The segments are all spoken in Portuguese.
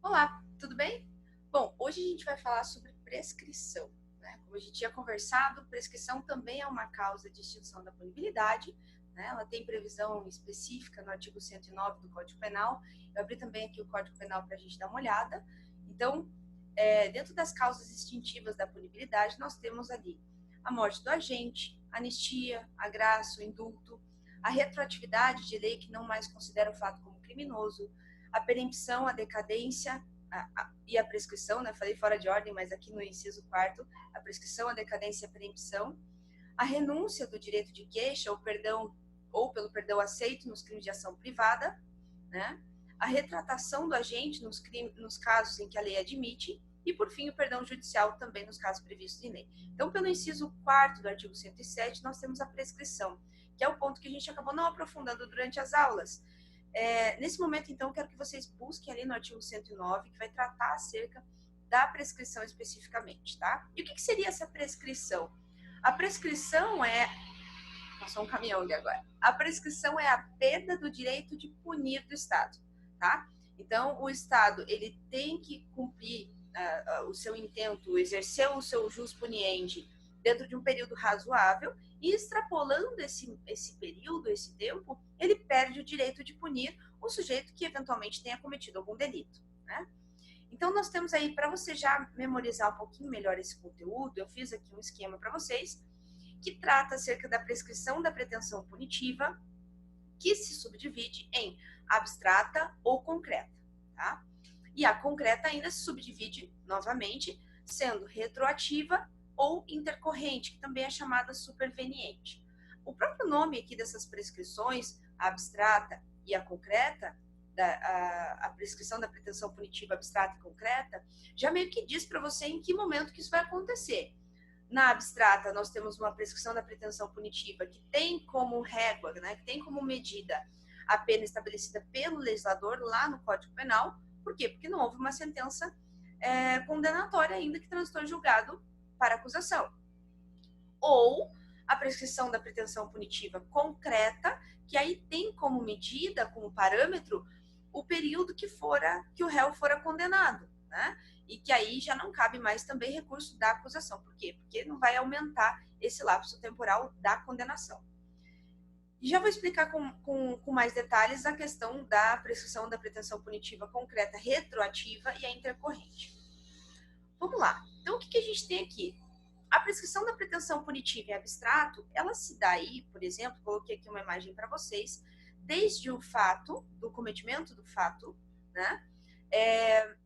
Olá, tudo bem? Bom, hoje a gente vai falar sobre prescrição, né? Como a gente tinha conversado, prescrição também é uma causa de extinção da punibilidade, né? Ela tem previsão específica no artigo 109 do Código Penal. Eu abri também aqui o Código Penal para a gente dar uma olhada. Então, dentro das causas extintivas da punibilidade, nós temos ali a morte do agente, anistia, agraço, indulto, a retroatividade de lei que não mais considera o fato como criminoso, a perempção, a decadência e a prescrição, né? Falei fora de ordem, mas aqui no inciso 4º, a prescrição, a decadência e a perempção, a renúncia do direito de queixa ou perdão ou pelo perdão aceito nos crimes de ação privada, né? A retratação do agente nos casos em que a lei admite e, por fim, o perdão judicial também nos casos previstos em lei. Então, pelo inciso 4º do artigo 107, nós temos a prescrição, que é o ponto que a gente acabou não aprofundando durante as aulas. Nesse momento, então, quero que vocês busquem ali no artigo 109, que vai tratar acerca da prescrição especificamente, tá? E o que seria essa prescrição? A prescrição é... Passou um caminhão ali agora. A prescrição é a perda do direito de punir do Estado, tá? Então, o Estado, ele tem que cumprir o seu intento, exercer o seu jus puniendi dentro de um período razoável, e extrapolando esse período, esse tempo, ele perde o direito de punir o sujeito que eventualmente tenha cometido algum delito, né? Então, nós temos aí, para você já memorizar um pouquinho melhor esse conteúdo, eu fiz aqui um esquema para vocês, que trata acerca da prescrição da pretensão punitiva, que se subdivide em abstrata ou concreta, tá? E a concreta ainda se subdivide, novamente, sendo retroativa ou intercorrente, que também é chamada superveniente. O próprio nome aqui dessas prescrições, a abstrata e a concreta, a prescrição da pretensão punitiva abstrata e concreta, já meio que diz para você em que momento que isso vai acontecer. Na abstrata, nós temos uma prescrição da pretensão punitiva que tem como régua, né, que tem como medida a pena estabelecida pelo legislador lá no Código Penal. Por quê? Porque não houve uma sentença condenatória ainda que transitou em julgado para acusação. Ou a prescrição da pretensão punitiva concreta, que aí tem como medida, como parâmetro, o período que o réu fora condenado, né? E que aí já não cabe mais também recurso da acusação. Por quê? Porque não vai aumentar esse lapso temporal da condenação. E já vou explicar com mais detalhes a questão da prescrição da pretensão punitiva concreta retroativa e a intercorrente. Vamos lá. Então, o que a gente tem aqui? A prescrição da pretensão punitiva em abstrato, ela se dá aí, por exemplo, coloquei aqui uma imagem para vocês, desde o fato, do cometimento do fato, né,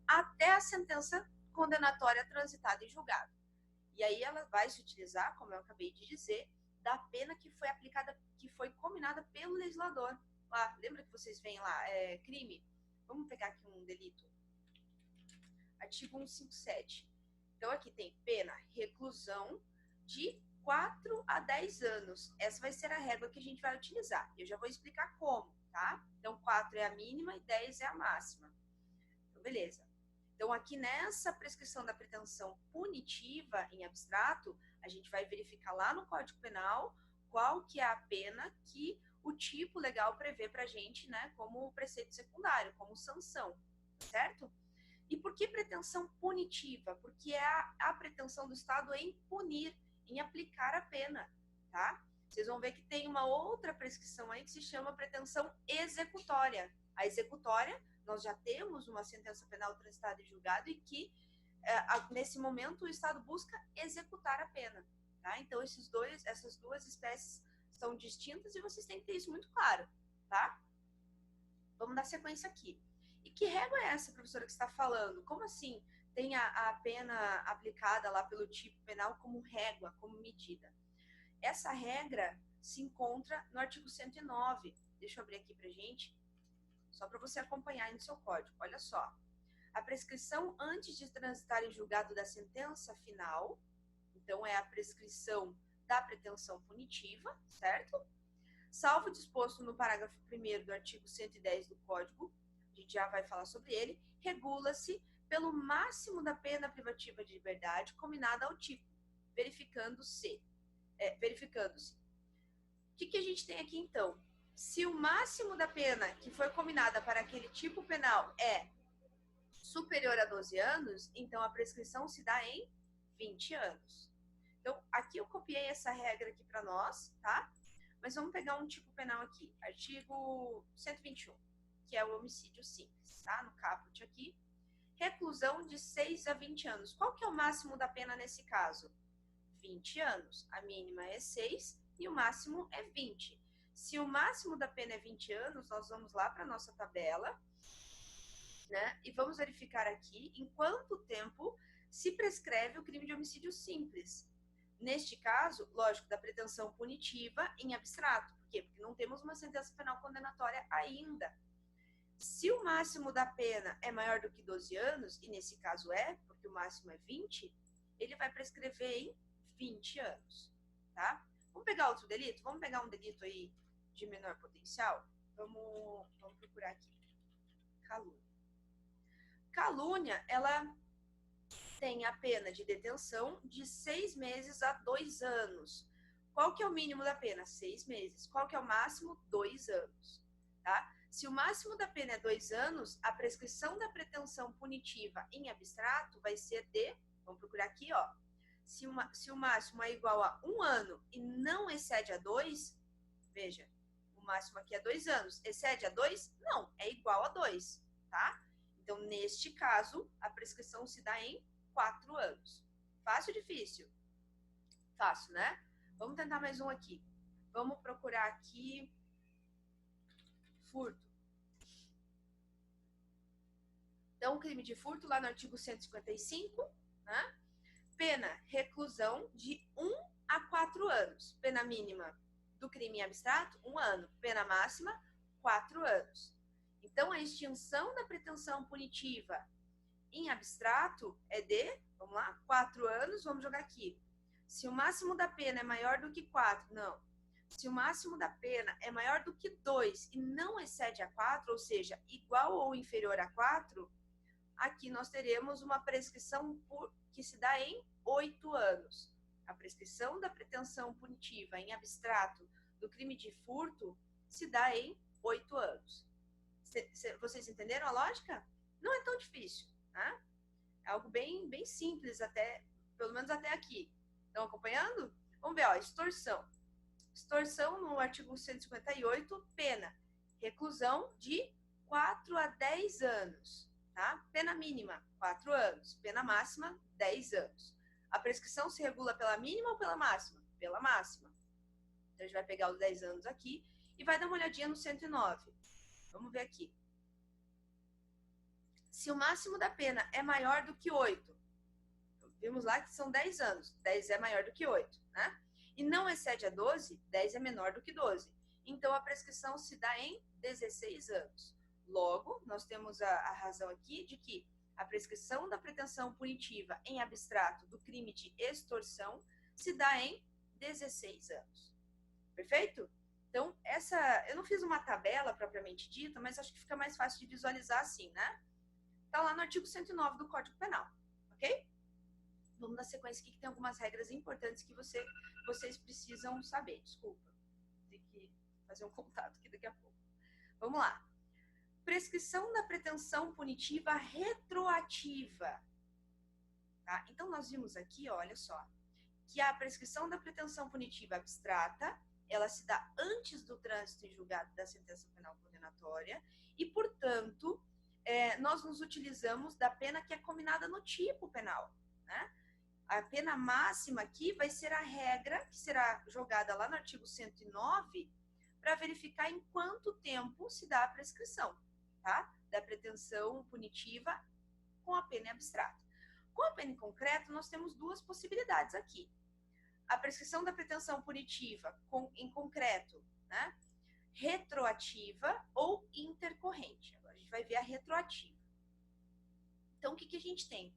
até a sentença condenatória transitada em julgado. E aí ela vai se utilizar, como eu acabei de dizer, da pena que foi aplicada, que foi combinada pelo legislador. Lá, lembra que vocês veem lá, crime? Vamos pegar aqui um delito. Artigo 157. Então, aqui tem pena, reclusão de 4 a 10 anos. Essa vai ser a régua que a gente vai utilizar. Eu já vou explicar como, tá? Então, 4 é a mínima e 10 é a máxima. Então, beleza. Então, aqui nessa prescrição da pretensão punitiva em abstrato, a gente vai verificar lá no Código Penal qual que é a pena que o tipo legal prevê pra gente, né, como preceito secundário, como sanção, certo? E por que pretensão punitiva? Porque é a pretensão do Estado em punir, em aplicar a pena, tá? Vocês vão ver que tem uma outra prescrição aí que se chama pretensão executória. A executória, nós já temos uma sentença penal transitada e julgada e que, nesse momento, o Estado busca executar a pena, tá? Então, essas duas espécies são distintas e vocês têm que ter isso muito claro, tá? Vamos dar sequência aqui. E que régua é essa, professora, que você está falando? Como assim tem a pena aplicada lá pelo tipo penal como régua, como medida? Essa regra se encontra no artigo 109. Deixa eu abrir aqui para gente, só para você acompanhar aí no seu código. Olha só. A prescrição antes de transitar em julgado da sentença final, então é a prescrição da pretensão punitiva, certo? Salvo disposto no parágrafo 1º do artigo 110 do Código, a gente já vai falar sobre ele, regula-se pelo máximo da pena privativa de liberdade combinada ao tipo, verificando-se. O que a gente tem aqui, então? Se o máximo da pena que foi combinada para aquele tipo penal é superior a 12 anos, então a prescrição se dá em 20 anos. Então, aqui eu copiei essa regra aqui para nós, tá? Mas vamos pegar um tipo penal aqui, artigo 121, que é o homicídio simples, tá? No caput aqui. Reclusão de 6 a 20 anos. Qual que é o máximo da pena nesse caso? 20 anos. A mínima é 6 e o máximo é 20. Se o máximo da pena é 20 anos, nós vamos lá para a nossa tabela, né? E vamos verificar aqui em quanto tempo se prescreve o crime de homicídio simples. Neste caso, lógico, da pretensão punitiva em abstrato. Por quê? Porque não temos uma sentença penal condenatória ainda. Se o máximo da pena é maior do que 12 anos, e nesse caso é, porque o máximo é 20, ele vai prescrever em 20 anos, tá? Vamos pegar outro delito? Vamos pegar um delito aí de menor potencial? Vamos procurar aqui. Calúnia. Calúnia, ela tem a pena de detenção de 6 meses a 2 anos. Qual que é o mínimo da pena? 6 meses. Qual que é o máximo? 2 anos, tá? Se o máximo da pena é 2 anos, a prescrição da pretensão punitiva em abstrato vai ser de, vamos procurar aqui, ó, se o máximo é igual a 1 ano e não excede a 2, veja, o máximo aqui é 2 anos, excede a 2? Não, é igual a 2, tá? Então, neste caso, a prescrição se dá em 4 anos. Fácil ou difícil? Fácil, né? Vamos tentar mais um aqui. Vamos procurar aqui furto. Então, crime de furto, lá no artigo 155, né? Pena, reclusão de 1 a 4 anos. Pena mínima do crime em abstrato, 1 ano. Pena máxima, 4 anos. Então, a extinção da pretensão punitiva em abstrato é de, vamos lá, 4 anos, vamos jogar aqui. Se o máximo da pena é maior do que 4, não. Se o máximo da pena é maior do que 2 e não excede a 4, ou seja, igual ou inferior a 4, aqui nós teremos uma prescrição que se dá em 8 anos. A prescrição da pretensão punitiva em abstrato do crime de furto se dá em 8 anos. Vocês entenderam a lógica? Não é tão difícil, né? É algo bem, bem simples, até, pelo menos até aqui. Estão acompanhando? Vamos ver, ó, extorsão. Extorsão, no artigo 158, pena, reclusão de 4 a 10 anos. Tá? Pena mínima, 4 anos. Pena máxima, 10 anos. A prescrição se regula pela mínima ou pela máxima? Pela máxima. Então, a gente vai pegar os 10 anos aqui e vai dar uma olhadinha no 109. Vamos ver aqui. Se o máximo da pena é maior do que 8, vimos lá que são 10 anos. 10 é maior do que 8, né? E não excede a 12, 10 é menor do que 12. Então, a prescrição se dá em 16 anos. Logo, nós temos a razão aqui de que a prescrição da pretensão punitiva em abstrato do crime de extorsão se dá em 16 anos. Perfeito? Então, eu não fiz uma tabela propriamente dita, mas acho que fica mais fácil de visualizar assim, né? Está lá no artigo 109 do Código Penal, ok? Vamos na sequência aqui que tem algumas regras importantes que vocês precisam saber. Desculpa, tem que fazer um contato aqui daqui a pouco. Vamos lá. Prescrição da pretensão punitiva retroativa. Tá? Então, nós vimos aqui, olha só, que a prescrição da pretensão punitiva abstrata, ela se dá antes do trânsito em julgado da sentença penal condenatória e, portanto, nós nos utilizamos da pena que é combinada no tipo penal, né? A pena máxima aqui vai ser a regra que será jogada lá no artigo 109 para verificar em quanto tempo se dá a prescrição, tá? Da pretensão punitiva com a pena em abstrato. Com a pena em concreto, nós temos duas possibilidades aqui. A prescrição da pretensão punitiva em concreto, né? Retroativa ou intercorrente. Agora a gente vai ver a retroativa. Então, o que a gente tem?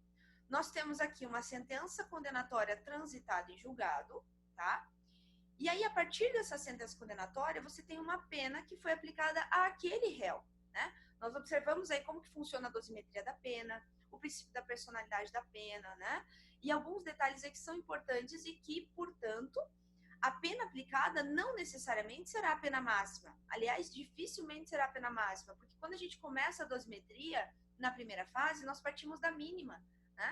Nós temos aqui uma sentença condenatória transitada em julgado, tá? E aí, a partir dessa sentença condenatória, você tem uma pena que foi aplicada àquele réu, né? Nós observamos aí como que funciona a dosimetria da pena, o princípio da personalidade da pena, né? E alguns detalhes aí que são importantes e que, portanto, a pena aplicada não necessariamente será a pena máxima. Aliás, dificilmente será a pena máxima, porque quando a gente começa a dosimetria, na primeira fase, nós partimos da mínima, né?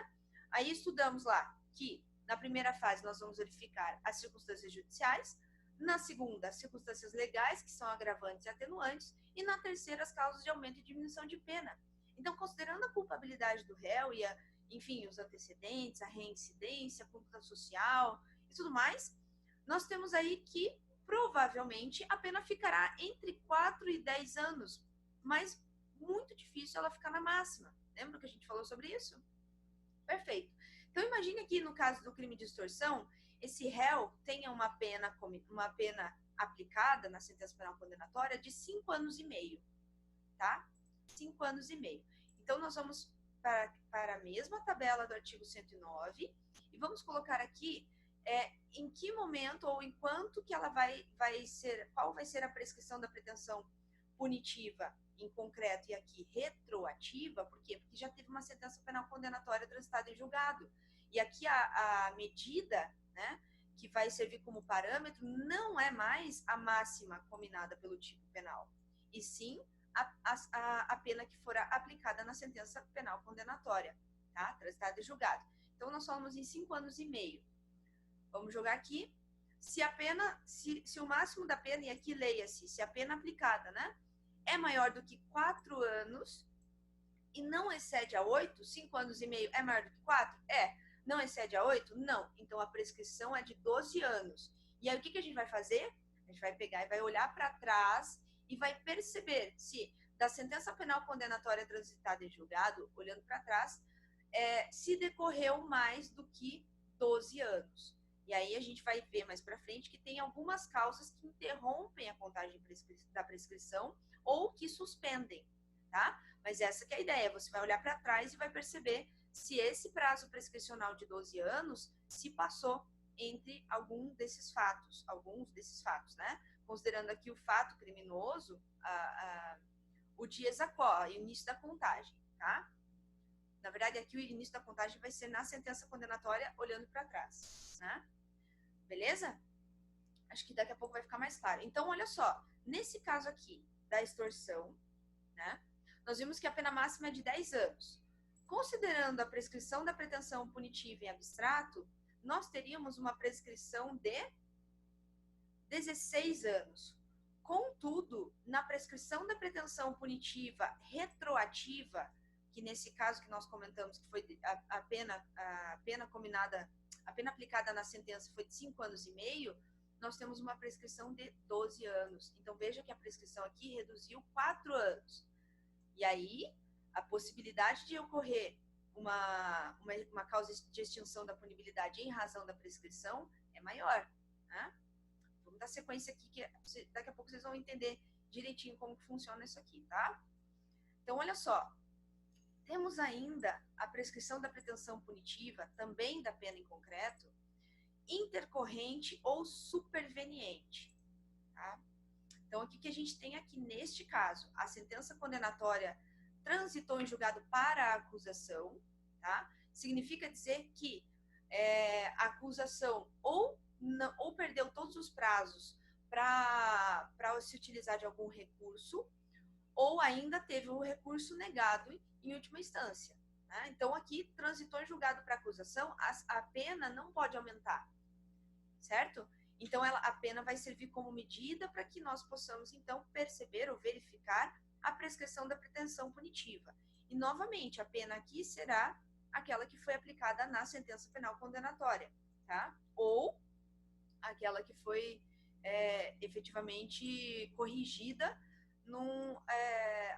Aí estudamos lá que na primeira fase nós vamos verificar as circunstâncias judiciais, na segunda, as circunstâncias legais, que são agravantes e atenuantes, e na terceira, as causas de aumento e diminuição de pena. Então, considerando a culpabilidade do réu e, enfim, os antecedentes, a reincidência, a conduta social e tudo mais, nós temos aí que, provavelmente, a pena ficará entre 4 e 10 anos, mas muito difícil ela ficar na máxima. Lembra que a gente falou sobre isso? Perfeito. Então, imagine que no caso do crime de extorsão, esse réu tenha uma pena aplicada na sentença penal condenatória de 5 anos e meio, tá? 5 anos e meio. Então, nós vamos para a mesma tabela do artigo 109 e vamos colocar aqui em que momento ou em quanto que ela vai ser, qual vai ser a prescrição da pretensão punitiva em concreto e aqui retroativa. Por quê? Porque já teve uma sentença penal condenatória transitada em julgado. E aqui a medida, né, que vai servir como parâmetro não é mais a máxima combinada pelo tipo penal, e sim a pena que fora aplicada na sentença penal condenatória, tá? Transitada em julgado. Então, nós falamos em 5 anos e meio. Vamos jogar aqui. Se a pena, se o máximo da pena, e aqui leia-se, se a pena aplicada, né, é maior do que 4 anos e não excede a 8, 5 anos e meio é maior do que 4? Não excede a 8? Não. Então, a prescrição é de 12 anos. E aí, o que a gente vai fazer? A gente vai pegar e vai olhar para trás e vai perceber se da sentença penal condenatória transitada em julgado, olhando para trás, se decorreu mais do que 12 anos. E aí a gente vai ver mais para frente que tem algumas causas que interrompem a contagem da prescrição ou que suspendem, tá? Mas essa que é a ideia, você vai olhar para trás e vai perceber se esse prazo prescricional de 12 anos se passou entre alguns desses fatos, né? Considerando aqui o fato criminoso, o dies aquo, o início da contagem, tá? Na verdade, aqui o início da contagem vai ser na sentença condenatória, olhando para trás, né? Beleza? Acho que daqui a pouco vai ficar mais claro. Então, olha só, nesse caso aqui da extorsão, né, nós vimos que a pena máxima é de 10 anos. Considerando a prescrição da pretensão punitiva em abstrato, nós teríamos uma prescrição de 16 anos. Contudo, na prescrição da pretensão punitiva retroativa, que nesse caso que nós comentamos que foi a pena combinada, a pena aplicada na sentença foi de 5 anos e meio, nós temos uma prescrição de 12 anos. Então, veja que a prescrição aqui reduziu 4 anos. E aí, a possibilidade de ocorrer uma causa de extinção da punibilidade em razão da prescrição é maior, né? Vamos dar sequência aqui, que daqui a pouco vocês vão entender direitinho como que funciona isso aqui, tá? Então, olha só. Temos ainda a prescrição da pretensão punitiva, também da pena em concreto, intercorrente ou superveniente, tá? Então, o que a gente tem aqui neste caso? A sentença condenatória transitou em julgado para a acusação, tá? Significa dizer que a acusação ou perdeu todos os prazos para se utilizar de algum recurso, ou ainda teve o recurso negado em última instância, né? Então, aqui, transitou em julgado para acusação, a pena não pode aumentar, certo? Então, a pena vai servir como medida para que nós possamos, então, perceber ou verificar a prescrição da pretensão punitiva. E, novamente, a pena aqui será aquela que foi aplicada na sentença penal condenatória, tá? Ou aquela que foi efetivamente corrigida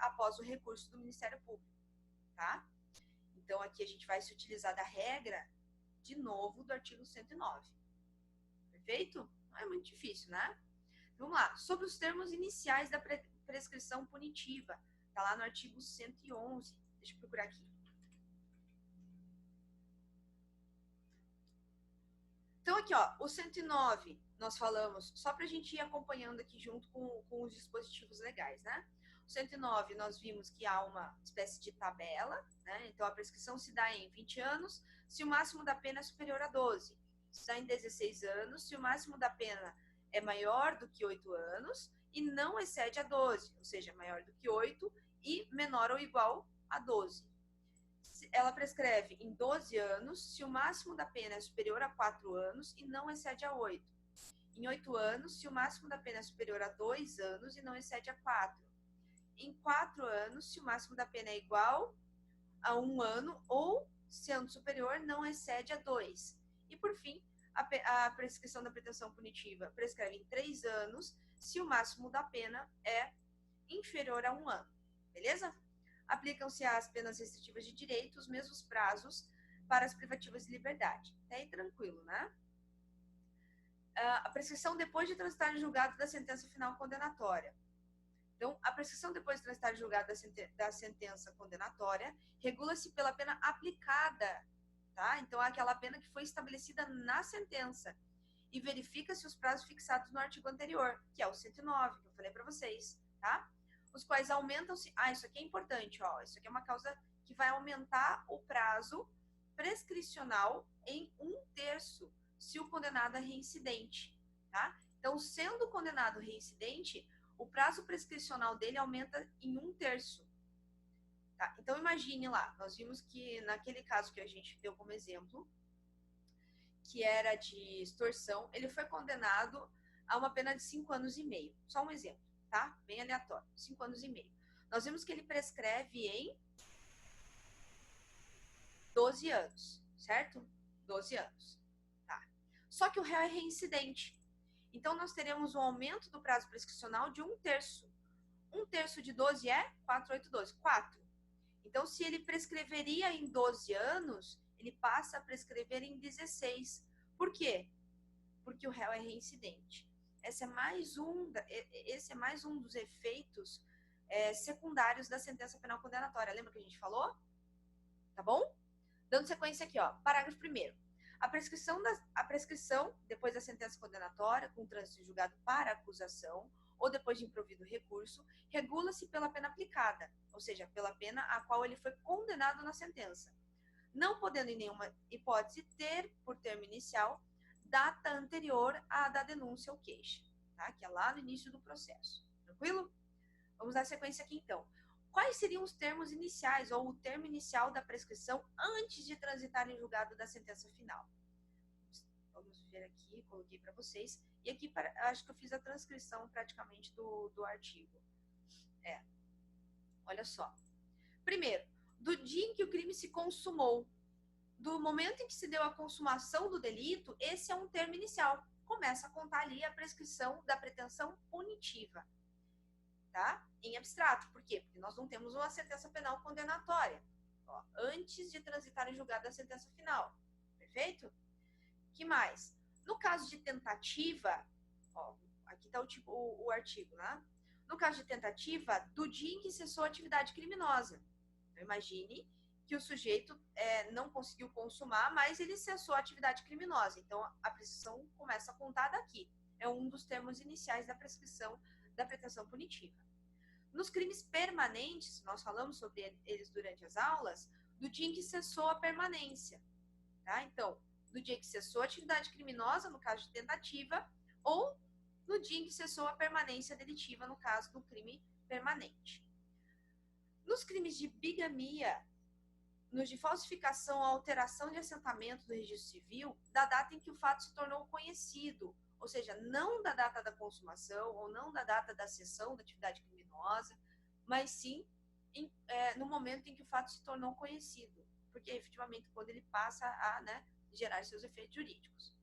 após o recurso do Ministério Público, tá? Então, aqui a gente vai se utilizar da regra, de novo, do artigo 109. Perfeito? Não é muito difícil, né? Vamos lá. Sobre os termos iniciais da prescrição punitiva. Tá lá no artigo 111. Deixa eu procurar aqui. Então, aqui, ó, o 109, nós falamos, só para a gente ir acompanhando aqui junto com os dispositivos legais, né? O 109, nós vimos que há uma espécie de tabela, né? Então, a prescrição se dá em 20 anos, se o máximo da pena é superior a 12. Se dá em 16 anos, se o máximo da pena é maior do que 8 anos e não excede a 12, ou seja, maior do que 8 e menor ou igual a 12. Ela prescreve em 12 anos se o máximo da pena é superior a 4 anos e não excede a 8. Em 8 anos, se o máximo da pena é superior a 2 anos e não excede a 4. Em 4 anos, se o máximo da pena é igual a 1 ano ou, sendo superior, não excede a 2. E, por fim, a prescrição da pretensão punitiva prescreve em 3 anos, se o máximo da pena é inferior a 1 ano. Beleza? Aplicam-se às penas restritivas de direito os mesmos prazos para as privativas de liberdade. Até aí tranquilo, né? A prescrição depois de transitar em julgado da sentença final condenatória. Então, a prescrição depois de transitar em julgado da sentença condenatória regula-se pela pena aplicada, tá? Então, é aquela pena que foi estabelecida na sentença e verifica-se os prazos fixados no artigo anterior, que é o 109, que eu falei para vocês, tá? Os quais aumentam-se... isso aqui é importante, ó. Isso aqui é uma causa que vai aumentar o prazo prescricional em 1/3, se o condenado é reincidente, tá? Então, sendo o condenado reincidente, o prazo prescricional dele aumenta em 1/3. Tá? Então, imagine lá, nós vimos que naquele caso que a gente deu como exemplo, que era de extorsão, ele foi condenado a uma pena de 5 anos e meio. Só um exemplo, tá? Bem aleatório, 5 anos e meio. Nós vimos que ele prescreve em 12 anos, certo? 12 anos, tá? Só que o réu é reincidente. Então, nós teremos um aumento do prazo prescricional de 1/3. 1/3 de 12 é 4, 8, 12. 4. Então, se ele prescreveria em 12 anos, ele passa a prescrever em 16. Por quê? Porque o réu é reincidente. Esse é mais um dos efeitos secundários da sentença penal condenatória. Lembra que a gente falou? Tá bom? Dando sequência aqui, ó. Parágrafo 1º. A prescrição, depois da sentença condenatória, com trânsito em julgado para acusação, ou depois de improvido recurso, regula-se pela pena aplicada, ou seja, pela pena a qual ele foi condenado na sentença, não podendo em nenhuma hipótese ter, por termo inicial, data anterior à da denúncia ou queixa, tá? Que é lá no início do processo. Tranquilo? Vamos dar sequência aqui, então. Quais seriam os termos iniciais ou o termo inicial da prescrição antes de transitar em julgado da sentença final? Vamos ver aqui, coloquei para vocês. E aqui, acho que eu fiz a transcrição praticamente do artigo. Olha só. Primeiro, do dia em que o crime se consumou, do momento em que se deu a consumação do delito, esse é um termo inicial. Começa a contar ali a prescrição da pretensão punitiva, tá? Em abstrato. Por quê? Porque nós não temos uma sentença penal condenatória, ó, antes de transitar em julgado da sentença final. Perfeito? Que mais? No caso de tentativa, ó, aqui está o artigo, né? No caso de tentativa, do dia em que cessou a atividade criminosa. Então, imagine que o sujeito não conseguiu consumar, mas ele cessou a atividade criminosa. Então, a prescrição começa a contar daqui. É um dos termos iniciais da prescrição da pretensão punitiva. Nos crimes permanentes, nós falamos sobre eles durante as aulas, do dia em que cessou a permanência. Tá? Então, no dia que cessou a atividade criminosa, no caso de tentativa, ou no dia em que cessou a permanência delitiva, no caso do crime permanente. Nos crimes de bigamia, nos de falsificação ou alteração de assentamento do registro civil, da data em que o fato se tornou conhecido, ou seja, não da data da consumação ou não da data da cessão da atividade criminosa, mas sim no momento em que o fato se tornou conhecido, porque efetivamente quando ele passa a gerar seus efeitos jurídicos.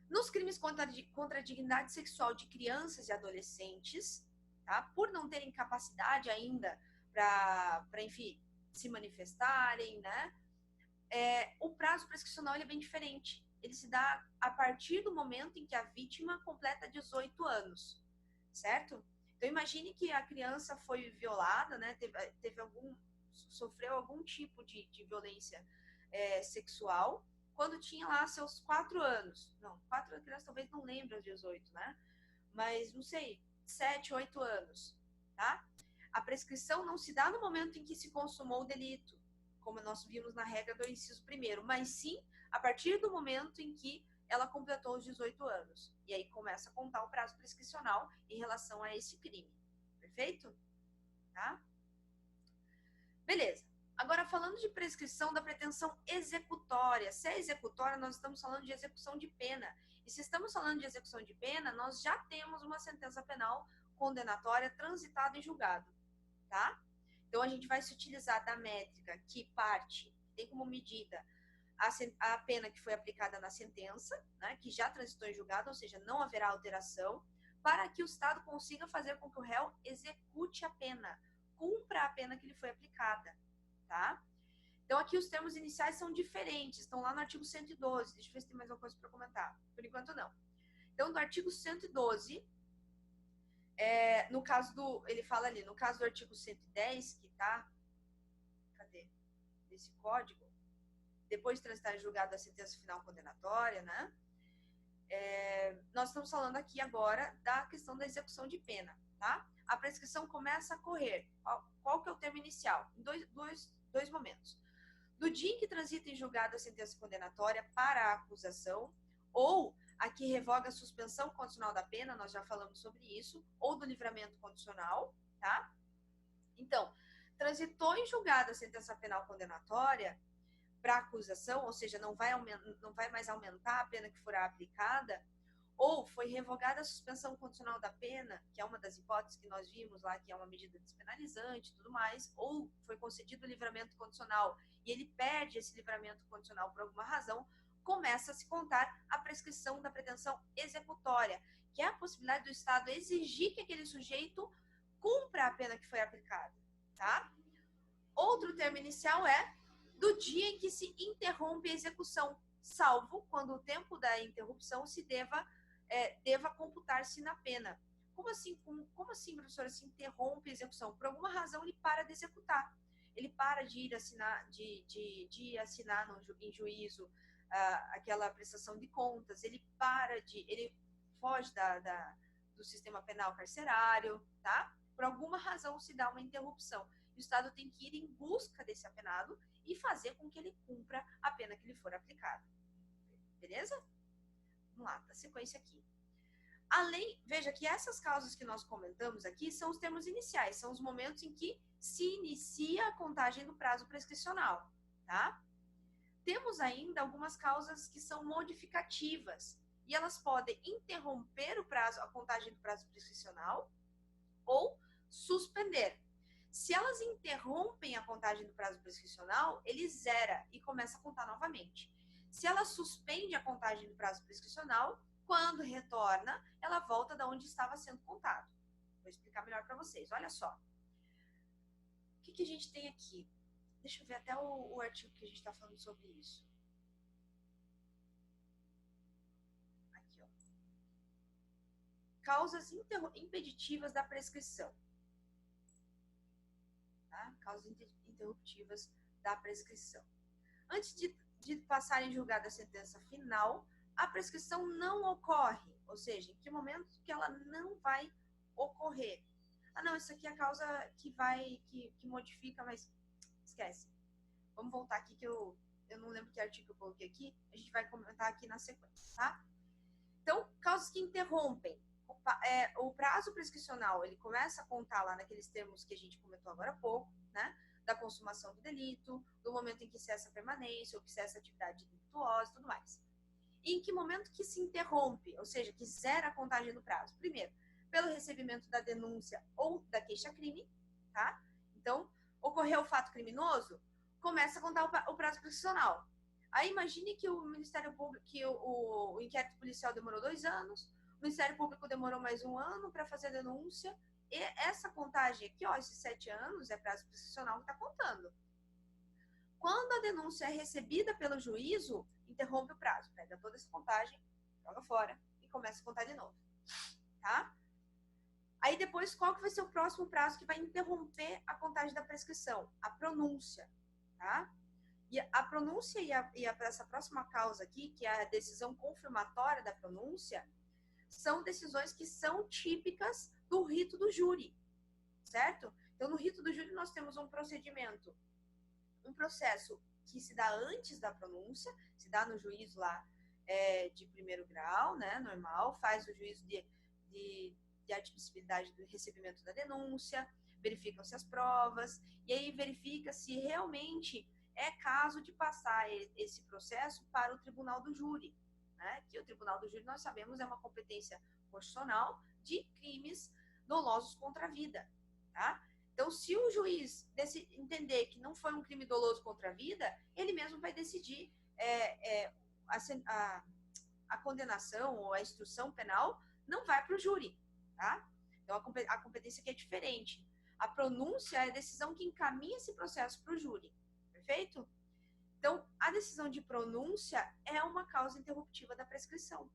Nos crimes contra a dignidade sexual de crianças e adolescentes, tá? Por não terem capacidade ainda para enfim, se manifestarem, né? O prazo prescricional ele é bem diferente. Ele se dá a partir do momento em que a vítima completa 18 anos, certo? Então, imagine que a criança foi violada, né? Sofreu algum tipo de violência sexual quando tinha lá seus 4 anos. Não, 4 anos, a criança talvez não lembre aos 18, né? Mas, não sei, 7, 8 anos, tá? A prescrição não se dá no momento em que se consumou o delito, como nós vimos na regra do inciso 1º, mas sim a partir do momento em que ela completou os 18 anos. E aí começa a contar o prazo prescricional em relação a esse crime. Perfeito? Tá? Beleza. Agora, falando de prescrição da pretensão executória. Se é executória, nós estamos falando de execução de pena. E se estamos falando de execução de pena, nós já temos uma sentença penal condenatória transitada em julgado, tá? Então, a gente vai se utilizar da métrica que parte, tem como medida a pena que foi aplicada na sentença, né, que já transitou em julgado, ou seja, não haverá alteração, para que o Estado consiga fazer com que o réu execute a pena, cumpra a pena que lhe foi aplicada, tá? Então, aqui os termos iniciais são diferentes, estão lá no artigo 112. Deixa eu ver se tem mais uma coisa para comentar. Por enquanto, não. Então, no artigo 112, no caso do... Ele fala ali, no caso do artigo 110, que tá... Cadê? Desse código. Depois de transitar em julgado a sentença final condenatória, né? Nós estamos falando aqui agora da questão da execução de pena, tá? A prescrição começa a correr. Qual que é o termo inicial? Em dois momentos. Do dia em que transita em julgado a sentença condenatória para a acusação, ou a que revoga a suspensão condicional da pena, nós já falamos sobre isso, ou do livramento condicional, tá? Então, transitou em julgado a sentença penal condenatória para acusação, ou seja, não vai mais aumentar a pena que for aplicada, ou foi revogada a suspensão condicional da pena, que é uma das hipóteses que nós vimos lá, que é uma medida despenalizante e tudo mais, ou foi concedido o livramento condicional e ele perde esse livramento condicional por alguma razão, começa a se contar a prescrição da pretensão executória, que é a possibilidade do Estado exigir que aquele sujeito cumpra a pena que foi aplicada, tá? Outro termo inicial é do dia em que se interrompe a execução, salvo quando o tempo da interrupção se deva computar-se na pena. Como assim, professora, se interrompe a execução? Por alguma razão ele para de executar. Ele para de ir assinar, de assinar em juízo aquela prestação de contas, ele foge do sistema penal carcerário, tá? Por alguma razão se dá uma interrupção. O Estado tem que ir em busca desse apenado e fazer com que ele cumpra a pena que lhe for aplicada. Beleza? Vamos lá, da sequência aqui. Veja que essas causas que nós comentamos aqui são os termos iniciais, são os momentos em que se inicia a contagem do prazo prescricional, tá? Temos ainda algumas causas que são modificativas e elas podem interromper a contagem do prazo prescricional ou suspender. Se elas interrompem a contagem do prazo prescricional, ele zera e começa a contar novamente. Se ela suspende a contagem do prazo prescricional, quando retorna, ela volta da onde estava sendo contado. Vou explicar melhor para vocês. Olha só. O que a gente tem aqui? Deixa eu ver até o artigo que a gente está falando sobre isso. Aqui, ó. Causas impeditivas da prescrição. Tá? Causas interruptivas da prescrição. Antes de passar em julgado a sentença final, a prescrição não ocorre, ou seja, em que momento que ela não vai ocorrer. Ah, não, isso aqui é a causa que modifica, mas esquece. Vamos voltar aqui que eu não lembro que artigo eu coloquei aqui, a gente vai comentar aqui na sequência, tá? Então, causas que interrompem. O prazo prescricional, ele começa a contar lá naqueles termos que a gente comentou agora há pouco, né? Da consumação do delito, do momento em que cessa a permanência, ou que cessa a atividade delituosa e tudo mais. E em que momento que se interrompe, ou seja, que zera a contagem do prazo? Primeiro, pelo recebimento da denúncia ou da queixa-crime, tá? Então, ocorreu o fato criminoso, começa a contar o prazo prescricional. Aí imagine que o Ministério Público, que o inquérito policial demorou 2 anos, o Ministério Público demorou mais 1 ano para fazer a denúncia, e essa contagem aqui, ó, esses 7 anos, é prazo prescricional que está contando. Quando a denúncia é recebida pelo juízo, interrompe o prazo, pega toda essa contagem, joga fora e começa a contar de novo, tá? Aí depois, qual que vai ser o próximo prazo que vai interromper a contagem da prescrição? A pronúncia, tá? E a pronúncia essa próxima causa aqui, que é a decisão confirmatória da pronúncia, são decisões que são típicas do rito do júri, certo? Então, no rito do júri, nós temos um processo que se dá antes da pronúncia, se dá no juízo lá de primeiro grau, né, normal, faz o juízo de admissibilidade do recebimento da denúncia, verificam-se as provas, e aí verifica se realmente é caso de passar esse processo para o tribunal do júri, né? Que o tribunal do júri, nós sabemos, é uma competência constitucional de crimes dolosos contra a vida, tá? Então, se o juiz entender que não foi um crime doloso contra a vida, ele mesmo vai decidir a condenação ou a instrução penal não vai para o júri, tá? Então, a competência aqui é diferente. A pronúncia é a decisão que encaminha esse processo para o júri, perfeito? Então, a decisão de pronúncia é uma causa interruptiva da prescrição.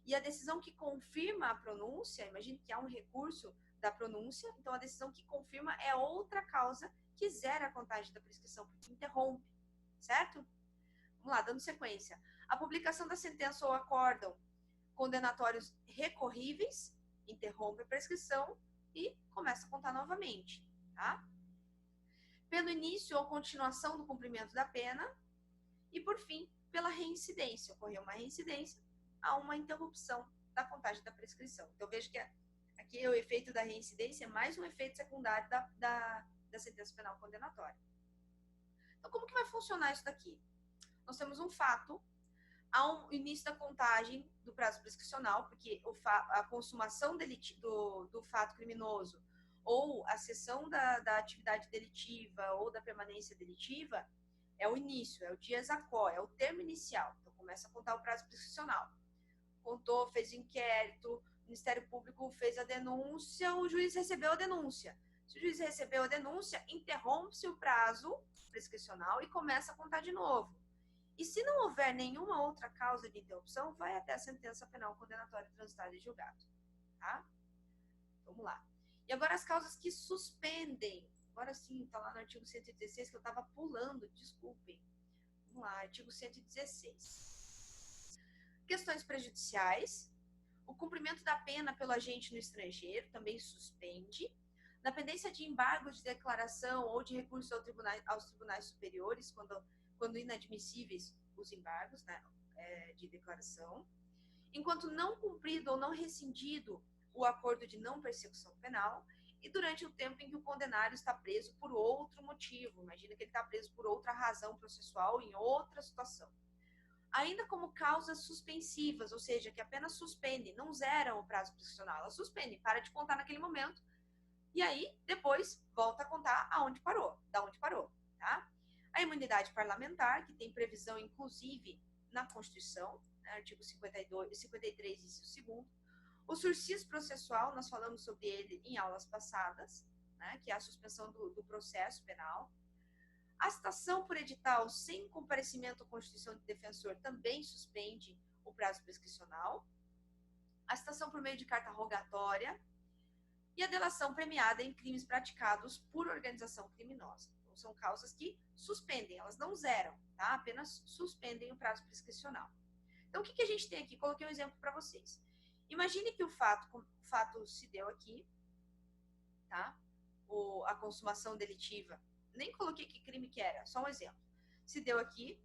E a decisão que confirma a pronúncia, imagine que há um recurso da pronúncia, então a decisão que confirma é outra causa que zera a contagem da prescrição, porque interrompe, certo? Vamos lá, dando sequência. A publicação da sentença ou acórdão condenatórios recorríveis, interrompe a prescrição e começa a contar novamente, tá? Pelo início ou continuação do cumprimento da pena e, por fim, pela reincidência. Ocorreu uma reincidência, há uma interrupção da contagem da prescrição. Então, veja que aqui o efeito da reincidência é mais um efeito secundário da sentença penal condenatória. Então, como que vai funcionar isso daqui? Nós temos um fato, há um início da contagem do prazo prescricional, porque a consumação do fato criminoso ou a cessão da atividade delitiva ou da permanência delitiva é o início, é o dies a quo, é o termo inicial. Então, começa a contar o prazo prescricional. Contou, fez o inquérito, o Ministério Público fez a denúncia, o juiz recebeu a denúncia. Se o juiz recebeu a denúncia, interrompe-se o prazo prescricional e começa a contar de novo. E se não houver nenhuma outra causa de interrupção, vai até a sentença penal condenatória transitada e julgado, tá? Vamos lá. E agora as causas que suspendem. Agora sim, tá lá no artigo 116 que eu estava pulando, desculpem. Vamos lá, artigo 116. Questões prejudiciais. O cumprimento da pena pelo agente no estrangeiro também suspende. Na pendência de embargo de declaração ou de recurso aos tribunais superiores, quando inadmissíveis os embargos, né, de declaração. Enquanto não cumprido ou não rescindido o acordo de não persecução penal e durante o tempo em que o condenado está preso por outro motivo. Imagina que ele está preso por outra razão processual em outra situação. Ainda como causas suspensivas, ou seja, que apenas suspendem, não zeram o prazo prescricional, elas suspendem, para de contar naquele momento e aí depois volta a contar aonde parou, da onde parou, tá? A imunidade parlamentar, que tem previsão inclusive na Constituição, né, artigo 53, inciso 2º. O sursis processual, nós falamos sobre ele em aulas passadas, né, que é a suspensão do processo penal. A citação por edital sem comparecimento à constituição de defensor também suspende o prazo prescricional. A citação por meio de carta rogatória e a delação premiada em crimes praticados por organização criminosa. Então, são causas que suspendem, elas não zeram, tá? Apenas suspendem o prazo prescricional. Então, o que a gente tem aqui? Coloquei um exemplo para vocês. Imagine que o fato se deu aqui, tá? A consumação delitiva. Nem coloquei que crime que era, só um exemplo. Se deu aqui,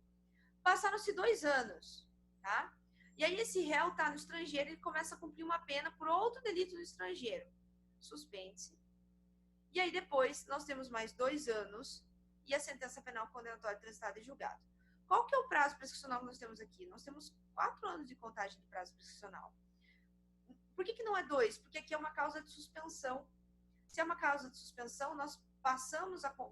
passaram-se 2 anos, tá? E aí esse réu está no estrangeiro e começa a cumprir uma pena por outro delito no estrangeiro. Suspende-se. E aí depois nós temos mais 2 anos e a sentença penal condenatória transitada e julgado. Qual que é o prazo prescricional que nós temos aqui? Nós temos 4 anos de contagem de prazo prescricional. Por que não é 2? Porque aqui é uma causa de suspensão. Se é uma causa de suspensão, nós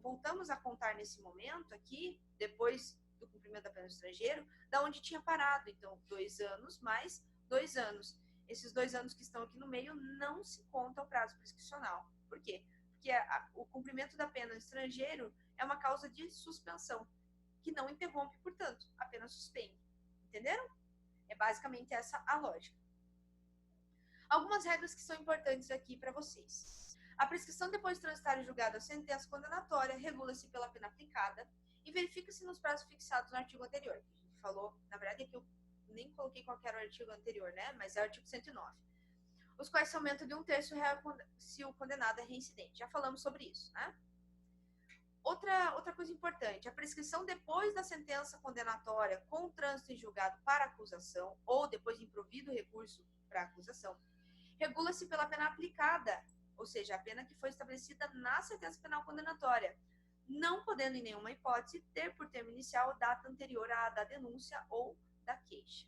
voltamos a contar nesse momento aqui, depois do cumprimento da pena do estrangeiro, da onde tinha parado. Então, 2 anos mais 2 anos. Esses 2 anos que estão aqui no meio não se conta o prazo prescricional. Por quê? Porque o cumprimento da pena no estrangeiro é uma causa de suspensão, que não interrompe, portanto, apenas suspende. Entenderam? É basicamente essa a lógica. Algumas regras que são importantes aqui para vocês. A prescrição depois de transitar e julgada a sentença condenatória regula-se pela pena aplicada e verifica-se nos prazos fixados no artigo anterior. A gente falou, na verdade, aqui eu nem coloquei qual era o artigo anterior, né? Mas é o artigo 109. Os quais se aumentam de 1/3 se o condenado é reincidente. Já falamos sobre isso, né? Outra coisa importante, a prescrição depois da sentença condenatória com trânsito em julgado para acusação ou depois de improvido recurso para acusação, regula-se pela pena aplicada ou seja, a pena que foi estabelecida na sentença penal condenatória, não podendo em nenhuma hipótese ter por termo inicial data anterior à da denúncia ou da queixa.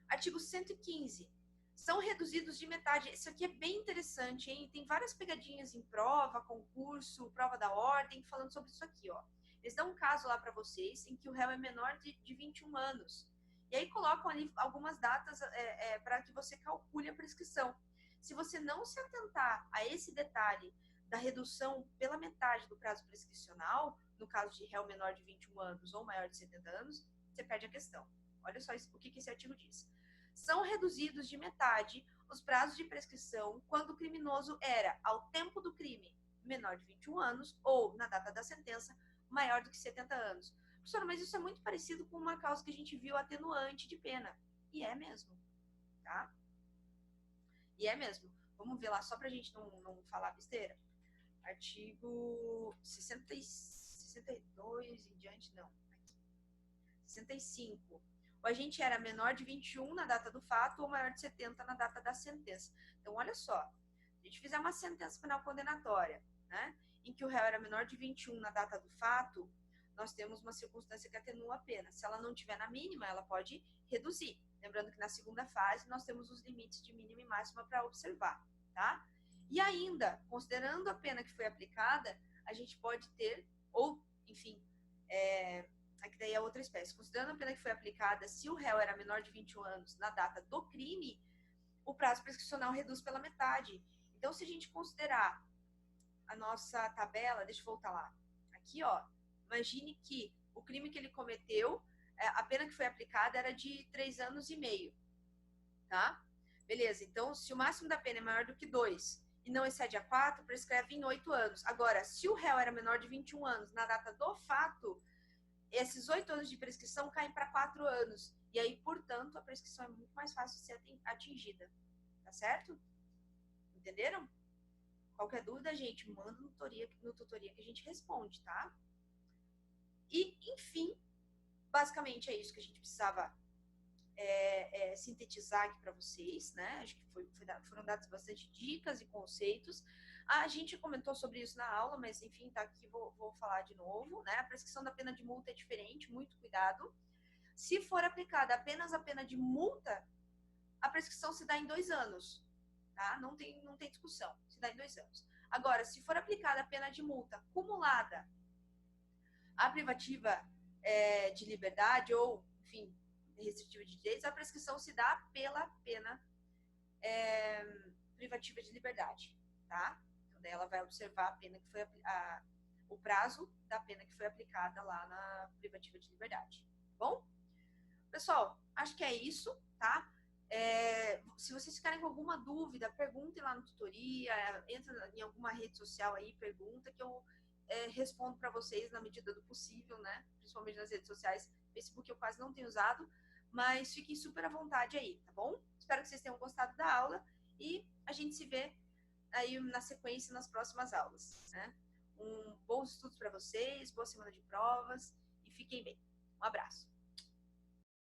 Artigo 115. São reduzidos de metade. Isso aqui é bem interessante, hein? Tem várias pegadinhas em prova, concurso, prova da ordem, falando sobre isso aqui, ó. Eles dão um caso lá para vocês em que o réu é menor de 21 anos. E aí colocam ali algumas datas para que você calcule a prescrição. Se você não se atentar a esse detalhe da redução pela metade do prazo prescricional, no caso de réu menor de 21 anos ou maior de 70 anos, você perde a questão. Olha só o que esse artigo diz. São reduzidos de metade os prazos de prescrição quando o criminoso era, ao tempo do crime, menor de 21 anos ou, na data da sentença, maior do que 70 anos. Professora, mas isso é muito parecido com uma causa que a gente viu atenuante de pena. E é mesmo, tá? E é mesmo. Vamos ver lá, só pra gente não falar besteira. Artigo 62 em diante, não. Aqui. 65. O agente era menor de 21 na data do fato ou maior de 70 na data da sentença. Então, olha só. Se a gente fizer uma sentença penal condenatória, né, em que o réu era menor de 21 na data do fato, nós temos uma circunstância que atenua a pena. Se ela não tiver na mínima, ela pode reduzir. Lembrando que na segunda fase nós temos os limites de mínima e máxima para observar, tá? E ainda, considerando a pena que foi aplicada, a gente pode ter, ou, enfim, aqui daí é outra espécie. Considerando a pena que foi aplicada, se o réu era menor de 21 anos na data do crime, o prazo prescricional reduz pela metade. Então, se a gente considerar a nossa tabela, deixa eu voltar lá. Aqui, ó, imagine que o crime que ele cometeu, a pena que foi aplicada era de 3 anos e meio, tá? Beleza, então, se o máximo da pena é maior do que 2 e não excede a 4, prescreve em 8 anos. Agora, se o réu era menor de 21 anos na data do fato, esses 8 anos de prescrição caem para 4 anos. E aí, portanto, a prescrição é muito mais fácil de ser atingida. Tá certo? Entenderam? Qualquer dúvida, gente, manda no tutoria que a gente responde, tá? E, enfim, basicamente é isso que a gente precisava sintetizar aqui para vocês, né? Acho que foram dadas bastante dicas e conceitos. A gente comentou sobre isso na aula, mas enfim, tá aqui, vou falar de novo, né? A prescrição da pena de multa é diferente, muito cuidado. Se for aplicada apenas a pena de multa, a prescrição se dá em 2 anos, tá? Não tem discussão, se dá em 2 anos. Agora, se for aplicada a pena de multa acumulada à privativa de liberdade ou, enfim, restritiva de direitos, a prescrição se dá pela pena privativa de liberdade, tá? Então, daí ela vai observar a pena que foi o prazo da pena que foi aplicada lá na privativa de liberdade. Bom? Pessoal, acho que é isso, tá? Se vocês ficarem com alguma dúvida, perguntem lá no tutoria, entra em alguma rede social aí, pergunta que eu respondo para vocês na medida do possível, né? Principalmente nas redes sociais. Facebook eu quase não tenho usado, mas fiquem super à vontade aí, tá bom? Espero que vocês tenham gostado da aula e a gente se vê aí na sequência nas próximas aulas, né? Bons estudos para vocês, boa semana de provas e fiquem bem. Um abraço.